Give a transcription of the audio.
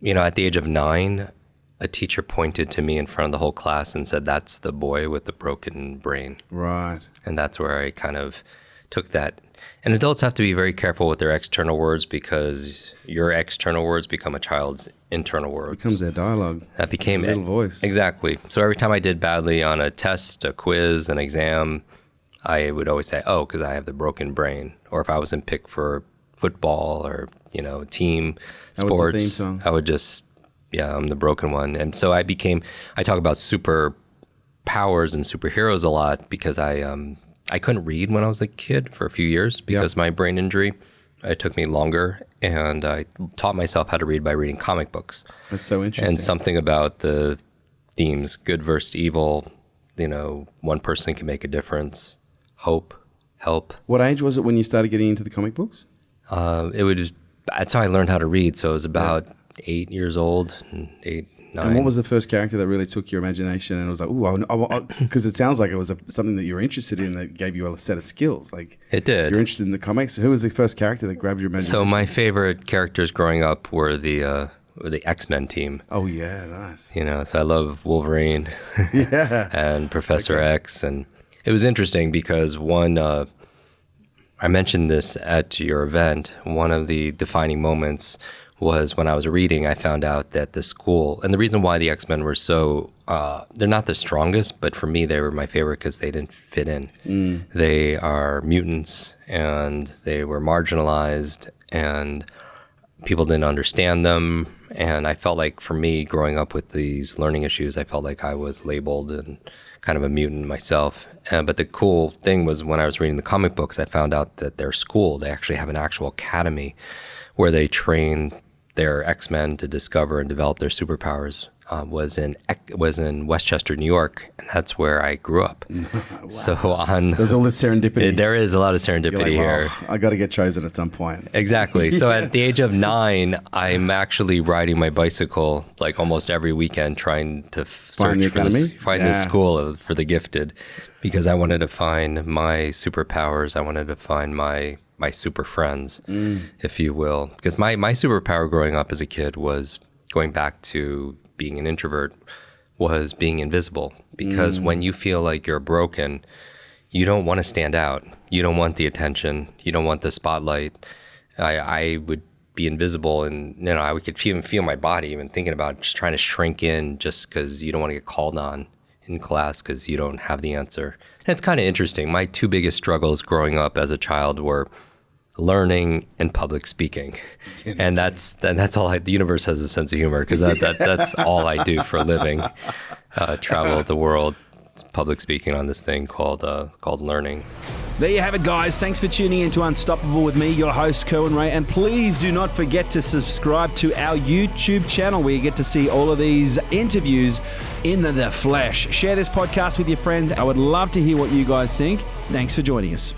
At the age of 9, a teacher pointed to me in front of the whole class and said, "That's the boy with the broken brain." Right. And that's where I kind of took that. And adults have to be very careful with their external words, because your external words become a child's internal words. It becomes their dialogue. That became a little voice. Exactly. So every time I did badly on a test, a quiz, an exam, I would always say, "Oh, because I have the broken brain." Or if I wasn't picked for football or, team That sports, was the theme song. I would just, I'm the broken one. And so I talk about super powers and superheroes a lot because I couldn't read when I was a kid for a few years because my brain injury. It took me longer, and I taught myself how to read by reading comic books. That's so interesting. And something about the themes, good versus evil, one person can make a difference, hope, help. What age was it when you started getting into the comic books? That's how I learned how to read. So it was about 8 years old, 8, 9. And what was the first character that really took your imagination and it was like, ooh, because it sounds like it was something that you were interested in that gave you a set of skills. Like it did. You're interested in the comics. Who was the first character that grabbed your imagination? So my favorite characters growing up were the X-Men team. Oh yeah, nice. So I love Wolverine and Professor X. And it was interesting because I mentioned this at your event, one of the defining moments was when I was reading, I found out that the school, and the reason why the X-Men were so, they're not the strongest, but for me, they were my favorite because they didn't fit in. They are mutants, and they were marginalized, and people didn't understand them. And I felt like for me, growing up with these learning issues, I felt like I was labeled and kind of a mutant myself. But the cool thing was when I was reading the comic books, I found out that their school, they actually have an actual academy where they train their X-Men to discover and develop their superpowers, was in Westchester, New York, and that's where I grew up. Wow. So there's all this serendipity. There is a lot of serendipity here. I got to get chosen at some point. Exactly. So at the age of 9, I'm actually riding my bicycle like almost every weekend, trying to find the school for the gifted, because I wanted to find my superpowers. I wanted to find my super friends, if you will. Because my superpower growing up as a kid was, going back to being an introvert, was being invisible. Because when you feel like you're broken, you don't want to stand out. You don't want the attention. You don't want the spotlight. I would be invisible, and I could feel my body even thinking about just trying to shrink in just because you don't want to get called on in class because you don't have the answer. And it's kind of interesting. My 2 biggest struggles growing up as a child were learning and public speaking. And that's all the universe has a sense of humor, because that's all I do for a living. Travel the world, public speaking on this thing called learning. There you have it, guys. Thanks for tuning in to Unstoppable with me, your host, Kerwin Rae. And please do not forget to subscribe to our YouTube channel where you get to see all of these interviews in the flesh. Share this podcast with your friends. I would love to hear what you guys think. Thanks for joining us.